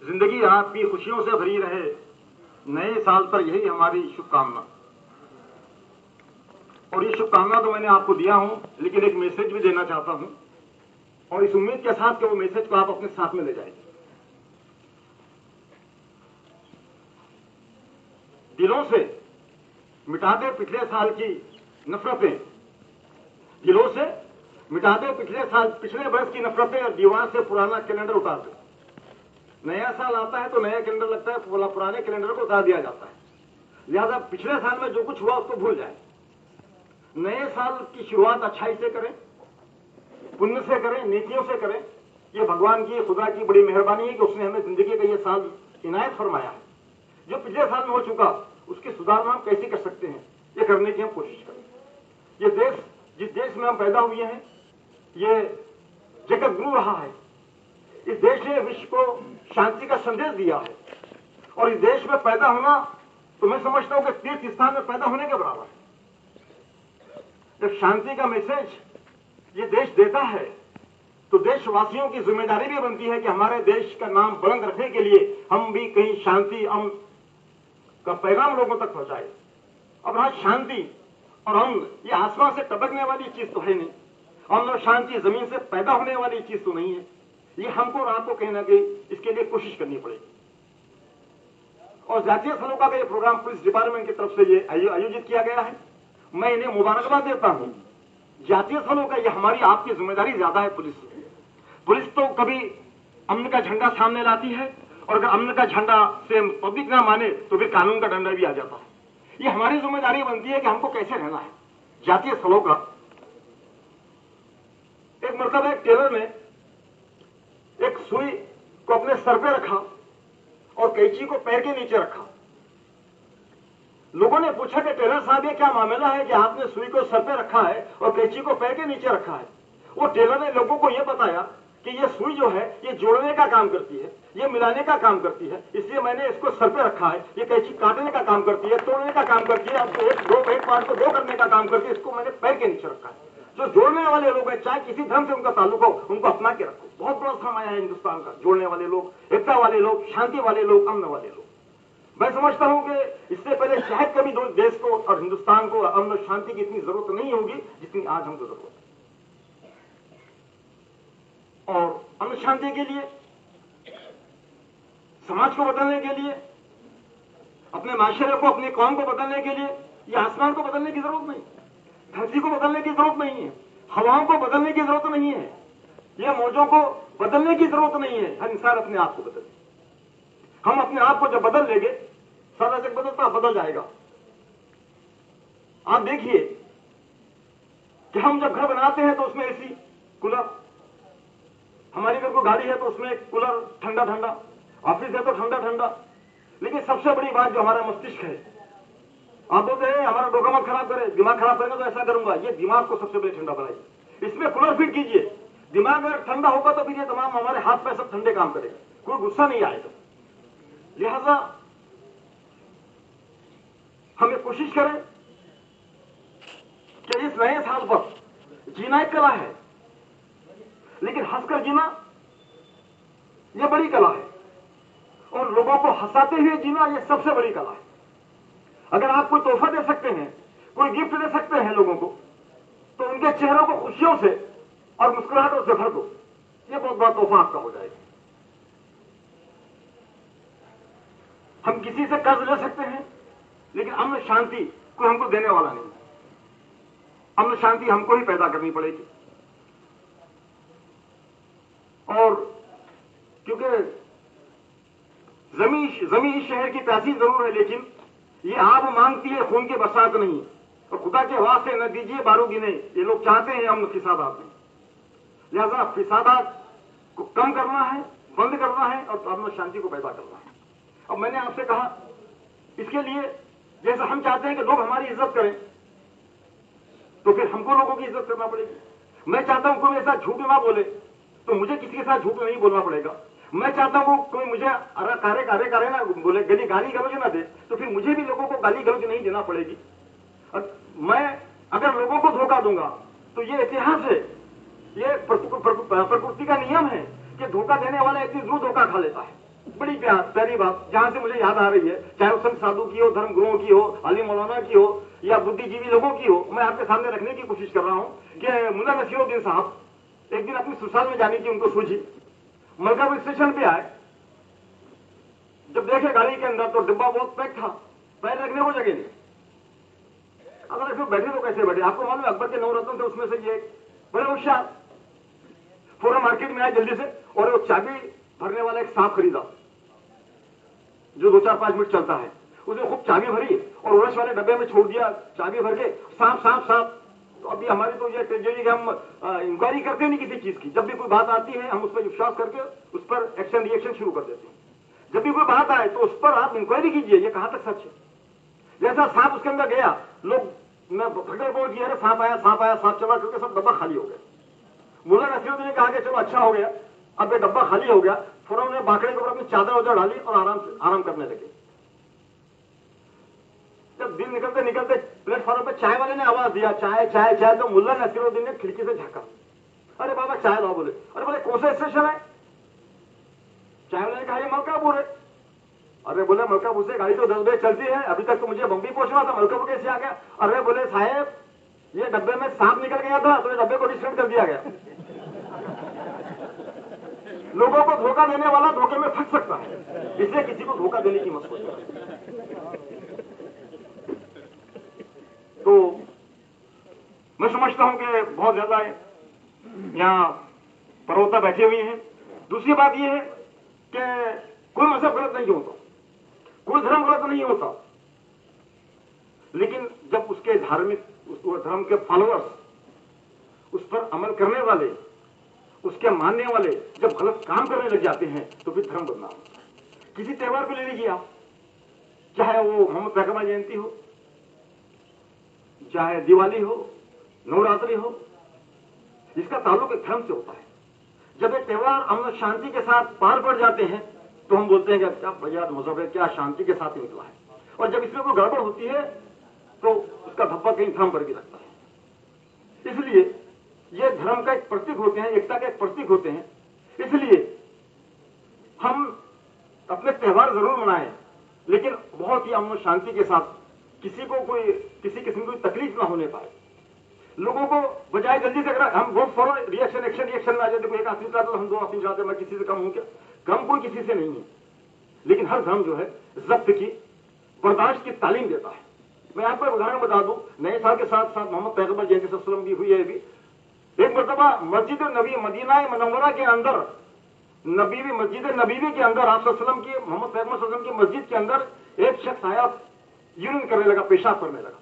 जिंदगी आपकी खुशियों से भरी रहे, नए साल पर यही हमारी शुभकामना। और ये शुभकामना तो मैंने आपको दिया हूं, लेकिन एक मैसेज भी देना चाहता हूं, और इस उम्मीद के साथ कि वो मैसेज को आप अपने साथ में ले जाएंगे। दिलों से मिटा दे पिछले साल की नफरतें, दिलों से मिटा दे पिछले वर्ष की नफरतें, और दीवार से पुराना कैलेंडर उतार दे। नया साल आता है तो नया कैलेंडर लगता है, पुराने कैलेंडर को उतार दिया जाता है। लिहाजा पिछले साल में जो कुछ हुआ उसको भूल जाए। नए साल की शुरुआत अच्छाई से करें, पुण्य से करें, नीतियों से करें। ये भगवान की, खुदा की बड़ी मेहरबानी है कि उसने हमें जिंदगी का ये साल इनायत फरमाया है। जो पिछले साल में हो चुका उसकी सुधारना हम कैसे कर सकते हैं, ये करने की हम कोशिश करें। ये देश, जिस देश में हम पैदा हुए हैं, ये जगत गुरु रहा है। इस देश ने विश्व को शांति का संदेश दिया है, और इस देश में पैदा होना तो मैं समझता हूं कि तीर्थ स्थान में पैदा होने के बराबर है। जब शांति का मैसेज ये देश देता है तो देशवासियों की जिम्मेदारी भी बनती है कि हमारे देश का नाम बुलंद रखने के लिए हम भी कहीं शांति, अमन का पैगाम लोगों तक पहुंचाए। अब रहा शांति और अमन, ये आसमान से टपकने वाली चीज तो है नहीं। अमन और शांति जमीन से पैदा होने वाली चीज तो नहीं है। ये हमको और आपको कहीं ना कहीं इसके लिए कोशिश करनी पड़ेगी। और जातीय स्थलों का ये प्रोग्राम पुलिस डिपार्टमेंट की तरफ से ये आयोजित किया गया है। मैं इन्हें मुबारकबाद देता हूं। जातीय स्थलों का ये हमारी आपकी जिम्मेदारी ज्यादा है। पुलिस तो कभी अमन का झंडा सामने लाती है, और अगर अमन का झंडा से पब्लिक ना माने तो फिर कानून का डंडा भी आ जाता है। ये हमारी जिम्मेदारी बनती है कि हमको कैसे रहना है। जातीय स्थलों का एक मरतबा एक टेलर ने एक सुई को अपने सर पे रखा और कैंची को पैर के नीचे रखा। लोगों ने पूछा कि टेलर साहब ये क्या मामला है कि आपने सुई को सर पे रखा है और कैंची को पैर के नीचे रखा है। वो टेलर ने लोगों को यह बताया कि ये सुई जो है ये जोड़ने का काम करती है, ये मिलाने का काम करती है, इसलिए मैंने इसको सर पे रखा है। ये कैंची काटने का काम करती है, तोड़ने का काम करती है, अब एक पार्ट को दो करने का काम करती है, इसको मैंने पैर के नीचे रखा है। जो जोड़ने वाले लोग हैं, चाहे किसी धर्म से उनका ताल्लुक हो, उनको अपना के रखो। बहुत बड़ा सरमाया है हिंदुस्तान का, जोड़ने वाले लोग, एकता वाले लोग, शांति वाले लोग, अमन वाले लोग। मैं समझता हूं कि इससे पहले शायद कभी देश को और हिंदुस्तान को अमन और शांति की इतनी जरूरत नहीं होगी जितनी आज हमको जरूरत है। और अमन शांति के लिए, समाज को बदलने के लिए, अपने माशरे को, अपनी कौम को बदलने के लिए ये आसमान को बदलने की जरूरत नहीं, धरती को बदलने की जरूरत नहीं है, हवाओं को बदलने की जरूरत नहीं है, ये मौजों को बदलने की जरूरत नहीं है। हर इंसान अपने आप को बदले। हम अपने आप को जब बदल लेंगे, सारा जग बदल जाएगा। आप देखिए कि हम जब घर बनाते हैं तो उसमें एसी, कूलर, हमारी घर को गाड़ी है तो उसमें कूलर ठंडा ठंडा, ऑफिस है तो ठंडा ठंडा। लेकिन सबसे बड़ी बात जो हमारा मस्तिष्क है, आप बोलते हैं हमारा डोका मत खराब करे, दिमाग खराब करेगा तो ऐसा करूंगा, ये दिमाग को सबसे पहले ठंडा बनाइए, इसमें कूलर फिट कीजिए। दिमाग अगर ठंडा होगा तो फिर ये तमाम हमारे हाथ पैर सब ठंडे काम करेगा, कोई गुस्सा नहीं आएगा। लिहाजा हमें कोशिश करें कि इस नए साल पर जीना एक कला है, लेकिन हंसकर जीना यह बड़ी कला है, और लोगों को हंसाते हुए जीना यह सबसे बड़ी कला है। अगर आप कोई तोहफा दे सकते हैं, कोई गिफ्ट दे सकते हैं लोगों को, तो उनके चेहरों को खुशियों से और मुस्कुराहटों से भर दो, यह बहुत बड़ा तोहफा आपका हो जाएगा। हम किसी से कर्ज ले सकते हैं, लेकिन अमन शांति कोई हमको देने वाला नहीं। अमन शांति हमको ही पैदा करनी पड़ेगी। और क्योंकि जमीन इस शहर की प्यासी जरूर है, लेकिन ये आग मांगती है खून की बरसात नहीं। और खुदा के वास्ते न दीजिए बारू गिने, ये लोग चाहते हैं अमन फिसादात में। लिहाजा फिसादात को कम करना है, बंद करना है, और अमन शांति को पैदा करना है। अब मैंने आपसे कहा, इसके लिए जैसे हम चाहते हैं कि लोग हमारी इज्जत करें, तो फिर हमको लोगों की इज्जत करना पड़ेगी। मैं चाहता हूं कोई मेरे साथ झूठ ना बोले, तो मुझे किसी के साथ झूठ नहीं बोलना पड़ेगा। मैं चाहता हूं कोई मुझे कारे ना बोले, गाली गलौज ना दे, तो फिर मुझे भी लोगों को गाली गलौज नहीं देना पड़ेगी। और मैं अगर लोगों को धोखा दूंगा तो ये इतिहास है, ये प्रकृति का नियम है कि धोखा देने वाला एक दिन जरूर धोखा खा लेता है। बड़ी प्यारी बात जहां से मुझे याद आ रही है, चाहे वो संत साधु की हो, धर्म गुरुओं की हो, अली मौलाना की हो या बुद्धिजीवी लोगों की हो, मैं आपके सामने रखने की कोशिश कर रहा हूं कि मुल्ला नसीरुद्दीन साहब एक दिन अपनी ससुराल में जाने की उनको सूझी, मलकापुर स्टेशन पे आए। जब देखे गाड़ी के अंदर तो डिब्बा बहुत पैक था, पैर रखने को जगह नहीं। अगर ऐसे बैठे तो कैसे बैठे? आपको मालूम है अकबर के 9 रत्न थे, उसमें से ये बड़े होशियार। फौरन मार्केट में आए जल्दी से और वो चाबी भरने वाला एक सांप खरीदा जो 2-4-5 मिनट चलता है। उसने खूब चाबी भरी और उड़स वाले डब्बे में छोड़ दिया, चाबी भर के सांप सांप सांप। तो अभी हमारी तो ये ट्रेजेडी कि हम इंक्वायरी करते नहीं किसी चीज की। जब भी कोई बात आती है हम उस पर विश्वास करके उस पर एक्शन रिएक्शन शुरू कर देते हैं। जब भी कोई बात आए तो उस पर आप इंक्वायरी कीजिए, ये कहां तक सच है। जैसा सांप उसके अंदर गया, लोग फकर बोल किया, सांप आया सांप आया, सांप चला, क्योंकि सब डब्बा खाली हो गया। मुल्ला नसीरुद्दीन ने कहा कि चलो अच्छा हो गया, अब ये डब्बा खाली हो गया। फौरन उन्होंने बाकड़े के ऊपर अपनी चादर उधर डाली और आराम करने लगे। जब दिन निकलते निकलते प्लेटफॉर्म पे चाय वाले ने आवाज दिया, चाय चाय चाय, तो मुल्ला नसीरुद्दीन ने खिड़की से झांका, अरे बाबा चाय लाओ। बोले अरे बोले कौन सा स्टेशन है? चाय वाले ने कहा ये मलकापुर है। अरे बोले मलकापुर से गाड़ी तो 10 बजे चलती है, अभी तक तो मुझे बम्बई पहुंचना था, मलकापुर कैसे आ गया? अरे बोले साहब ये डब्बे में सांप निकल गया था तो ये डब्बे को डिस्ट्रेक्ट कर दिया गया। लोगों को धोखा देने वाला धोखे में फंस सकता है, इसलिए किसी को धोखा देने की मत सोचो। तो मैं समझता हूं कि बहुत ज्यादा यहां पर्वता बैठे हुए हैं। दूसरी बात यह है कि कोई मजहब गलत नहीं होता, कोई धर्म गलत नहीं होता, लेकिन जब उसके धार्मिक धर्म के फॉलोअर्स, उस पर अमल करने वाले, उसके मानने वाले जब गलत काम करने लग जाते हैं तो फिर धर्म बदनाम होता है। किसी त्योहार को ले लीजिए आप, चाहे वो मोहम्मद पैगंबर जयंती हो, चाहे दिवाली हो, नवरात्रि हो, इसका ताल्लुक एक धर्म से होता है। जब ये त्योहार अमन शांति के साथ पार पड़ जाते हैं तो हम बोलते हैं कि क्या बजात मजहब है, क्या शांति के साथ निकला है। और जब इसमें कोई गड़बड़ होती है तो उसका धब्बा कहीं धर्म पर भी लगता है। इसलिए ये धर्म का एक प्रतीक होते हैं, एकता का एक प्रतीक होते हैं। इसलिए हम अपने त्योहार जरूर मनाएं, लेकिन बहुत ही अमन शांति के साथ, किसी को कोई किसी किस्म की तकलीफ ना होने पाए। लोगों को बजाय जल्दी से अगर हम बहुत फौरन रिएक्शन में आ जाते, कोई एक आदमी चाहते हम 2 आदमी चाहते, मैं किसी से कम हूं क्या? कम कोई किसी से नहीं है, लेकिन हर धर्म जो है जब्त की, बर्दाश्त की तालीम देता है। मैं आपको एक उदाहरण बता दूं, नए साल के साथ साथ मोहम्मद पैगंबर जयंती सल्लल्लाहु अलैहि वसल्लम की हुई है। अभी एक मरतबा मस्जिद नबी मदीना मुनव्वरा के अंदर, मस्जिद नबीवी के अंदर आप सल्लल्लाहु अलैहि वसल्लम की, मोहम्मद पैगंबर सल्लल्लाहु अलैहि वसल्लम की मस्जिद के अंदर एक शख्स आया, यूरिन करने लगा, पेशाब करने लगा।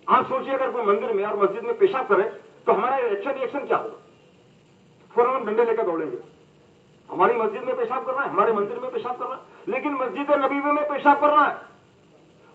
आप सोचिए अगर कोई मंदिर में और मस्जिद में पेशाब करे तो हमारा रिएक्शन क्या होगा? फौरन हम डंडे लेकर दौड़ेंगे, हमारी मस्जिद में पेशाब कर रहा है, हमारे मंदिर में पेशाब कर रहा है। लेकिन मस्जिद नबीवी में पेशाब कर रहा है।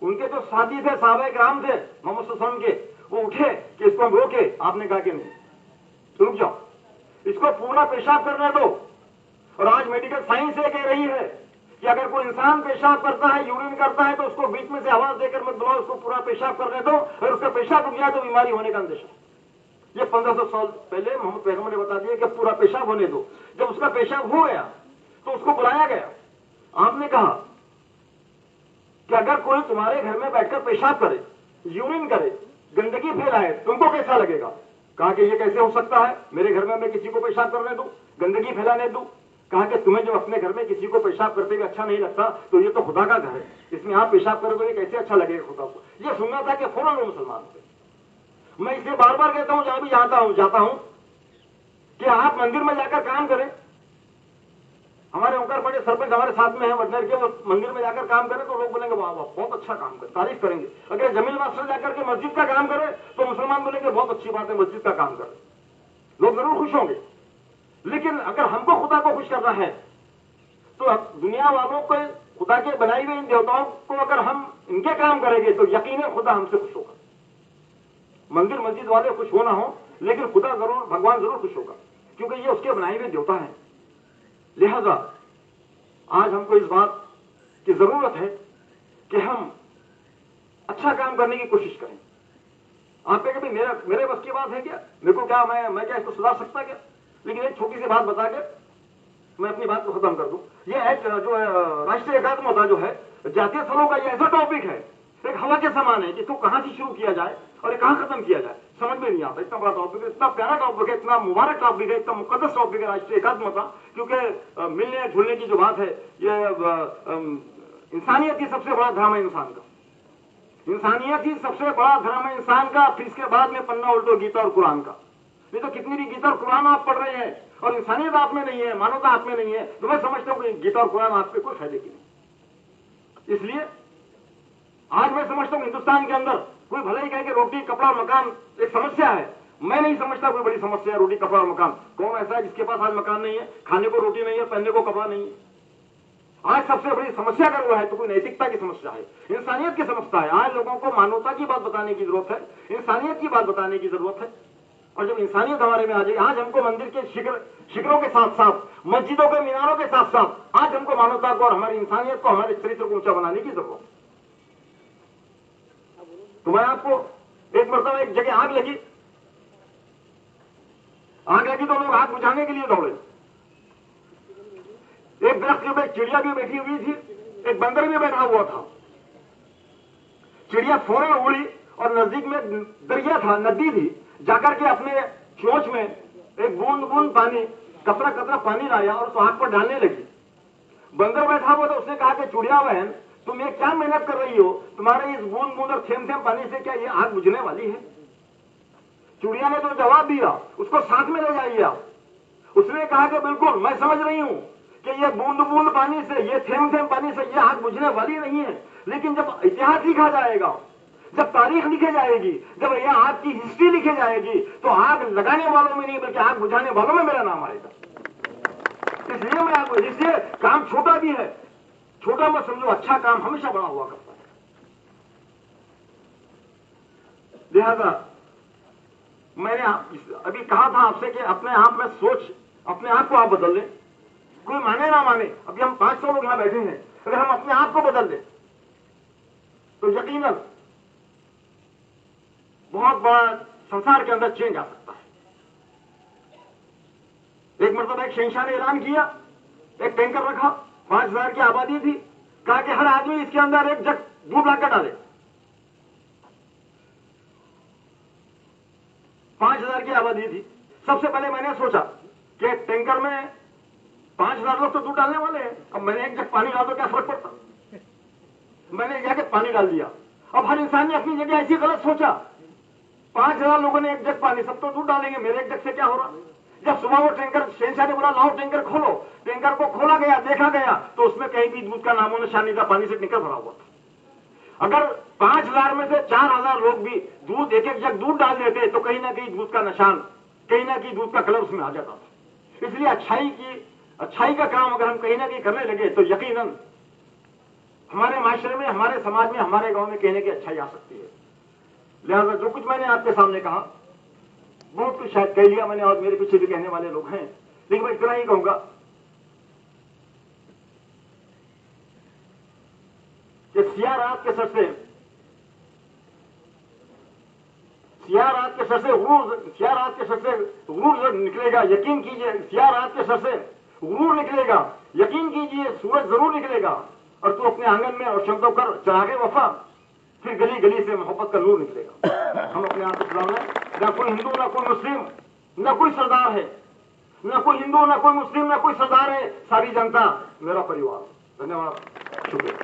उनके जो साथी थे, साहबे किराम थे मोहम्मद सल्लल्लाहु अलैहि वसल्लम के, वो उठे कि इसको हम रोके। आपने कहा कि नहीं, रुक जाओ, इसको पूरा पेशाब करने दो। और आज मेडिकल साइंस ये कह रही है कि अगर कोई इंसान पेशाब करता है, यूरिन करता है, तो उसको बीच में से आवाज देकर मत बुलाओ, उसको पूरा पेशाब करने दो। अगर उसका पेशाब रुक जाए तो बीमारी होने का अंदेशा। ये 1500 साल पहले मोहम्मद पैगंबर ने बता दिया कि पूरा पेशाब होने दो। जब उसका पेशाब हो गया तो उसको बुलाया गया। आपने कहा कि अगर कोई तुम्हारे घर में बैठकर पेशाब करे, यूरिन करे, गंदगी फैलाए, तुमको कैसा लगेगा? कहा कि ये कैसे हो सकता है, मेरे घर में मैं किसी को पेशाब करने दूं, गंदगी फैलाने दूं? कहा कि तुम्हें जब अपने घर में किसी को पेशाब करते हुए अच्छा नहीं लगता तो ये तो खुदा का घर है, इसमें आप पेशाब करो तो ये कैसे अच्छा लगेगा खुदा को? ये सुनना था कि फौरन वो मुसलमान थे। मैं इसलिए बार बार कहता हूं, जहां भी जाता हूं कि आप मंदिर में जाकर काम करें। हमारे ओंकार बड़े सरपंच हमारे साथ में है वडनर के, वो मंदिर में जाकर काम करें तो लोग बोलेंगे वाह वाह बहुत अच्छा काम करे, तारीफ करेंगे। अगर जमील मास्टर जाकर के मस्जिद का काम करे तो मुसलमान बोलेंगे बहुत अच्छी बात है, मस्जिद का काम करे, लोग जरूर खुश होंगे। लेकिन अगर हमको खुदा को खुश करना है तो दुनिया वालों को, खुदा के बनाए हुए इन देवताओं को अगर हम इनके काम करेंगे तो यकीनन खुदा हमसे खुश होगा। मंदिर मस्जिद वाले खुश होना हो, लेकिन खुदा जरूर, भगवान जरूर खुश होगा, क्योंकि ये उसके बनाए हुए देवता हैं। लिहाजा आज हमको इस बात की जरूरत है कि हम अच्छा काम करने की कोशिश करें। आप कहेंगे भाई मेरे बस की बात है क्या, मेरे को क्या, मैं क्या इसको सुधार सकता क्या? लेकिन एक छोटी सी बात बता के मैं अपनी बात को खत्म कर दूं। ये एक जो है राष्ट्रीय एकात्मता जो है जातीय स्थलों का, ये ऐसा टॉपिक है, एक हवा के समान है कि इसको कहां से शुरू किया जाए और कहां खत्म किया जाए, समझ में नहीं आता। इतना बड़ा टॉपिक है, इतना प्यारा टॉपिक है, इतना मुबारक टॉपिक है, इतना मुकद्दस टॉपिक है राष्ट्रीय एकात्मता। क्योंकि मिलने जुलने की जो बात है, ये इंसानियत की सबसे बड़ा धर्म है इंसान का। इंसानियत ही सबसे बड़ा धर्म है इंसान का। फिर इसके बाद में पन्ना उल्टो गीता और कुरान का। नहीं तो कितनी भी गीता और कुरान आप पढ़ रहे हैं और इंसानियत आप में नहीं है, मानवता आप में नहीं है, तो मैं समझता हूं कि गीता और कुरान आपके कोई फायदे की नहीं। इसलिए आज मैं समझता हूं हिंदुस्तान के अंदर कोई भले ही कहे कि रोटी कपड़ा मकान एक समस्या है, मैं नहीं समझता कोई बड़ी समस्या है रोटी कपड़ा और मकान। कौन ऐसा है जिसके पास आज मकान नहीं है, खाने को रोटी नहीं है, पहनने को कपड़ा नहीं है? आज सबसे बड़ी समस्या अगर वो है तो कोई नैतिकता की समस्या है, इंसानियत की समस्या है। आज लोगों को मानवता की बात बताने की जरूरत है, इंसानियत की बात बताने की जरूरत है। और जब इंसानियत हमारे में आ जाए, आज हमको मंदिर के शिखरों के साथ साथ, मस्जिदों के मीनारों के साथ साथ, आज हमको मानवता को और हमारी इंसानियत को, हमारे चरित्र को ऊंचा बनाने की जरूरत है। तो मैं आपको एक मरतबा एक जगह आग लगी तो लोग आग बुझाने के लिए दौड़े। एक दरख्त के ऊपर चिड़िया भी बैठी हुई थी, एक बंदर भी बैठा हुआ था। चिड़िया फौरन उड़ी और नजदीक में दरिया था, नदी थी, जाकर के अपने चोंच में एक बूंद बूंद पानी, कतरा कतरा पानी लाया और उस आग पर डालने लगी। बंदर बैठा हुआ था, उसने कहा कि चिड़िया बहन, तुम ये क्या मेहनत कर रही हो? तुम्हारे इस बूंद बूंद और थेम थेम पानी से क्या ये आग बुझने वाली है? चिड़िया ने तो जवाब दिया, उसको साथ में ले जाइए आप। उसने कहा कि बिल्कुल, मैं समझ रही हूं कि ये बूंद बूंद पानी से, ये थेम थेम पानी से ये आग बुझने वाली नहीं है, लेकिन जब इतिहास लिखा जाएगा, जब तारीख लिखी जाएगी, जब ये आग की हिस्ट्री लिखी जाएगी, तो आग लगाने वालों में नहीं बल्कि आग बुझाने वालों में मेरा नाम आएगा। इसलिए मैं आपको, इसलिए काम छोटा भी है, छोटा मत समझो, अच्छा काम हमेशा बड़ा हुआ करता है। लिहाजा मैंने अभी कहा था आपसे कि अपने आप में सोच, अपने आप को आप बदल लें, कोई माने ना माने। अभी हम 500 लोग यहां बैठे हैं, अगर हम अपने आप को बदल लें तो यकीनन बहुत बड़ा संसार के अंदर चेंज आ सकता है। एक मरतबा एक शहंशाह ने ऐलान किया, एक टैंकर रखा, 5000 की आबादी थी, कहा कि हर आदमी इसके अंदर एक जग दूध लाकर डाले। 5000 की आबादी थी। सबसे पहले मैंने सोचा कि टैंकर में 5000 लोग तो दूध डालने वाले हैं, अब मैंने एक जग पानी डाल दो क्या फर्क पड़ता? मैंने जाके पानी डाल दिया। अब हर इंसान ने अपनी जगह ऐसी गलत सोचा, 5000 लोगों ने एक जग पानी, सब तो दूध डालेंगे, मेरे एक जग से क्या हो रहा? जब सुबह वो टैंकर, शहंशाह ने बोला लाओ टैंकर खोलो, टैंकर को खोला गया, देखा गया तो उसमें कहीं भी दूध का नामो निशान नहीं था, पानी से टैंकर भरा हुआ था। अगर 5000 में से 4000 लोग भी दूध, एक एक जग दूध डाल देते तो कहीं ना कहीं दूध का निशान, कहीं ना कहीं दूध का कलर उसमें आ जाता था। इसलिए अच्छाई का काम अगर हम कहीं ना कहीं करने लगे तो यकीनन हमारे माशरे में, हमारे समाज में, हमारे गांव में कहीं ना कहीं अच्छाई आ सकती है। लिहाजा जो कुछ मैंने आपके सामने कहा, बहुत कुछ शायद कह लिया मैंने, और मेरे पीछे भी कहने वाले लोग हैं, लेकिन मैं इतना ही कहूंगा कि सियाह रात के सर से गुरूर निकलेगा, यकीन कीजिए। सियाह रात के सर से गुरूर निकलेगा, यकीन कीजिए सूरज जरूर निकलेगा। और तू अपने आंगन में और शब्दों कर चरागे वफा, फिर गली गली से मोहब्बत का नूर निकलेगा। हम अपने आप को सुनाना, ना कोई हिंदू, ना कोई मुस्लिम, ना कोई सरदार है, ना कोई हिंदू, ना कोई मुस्लिम, ना कोई सरदार है, सारी जनता मेरा परिवार। धन्यवाद, शुक्रिया।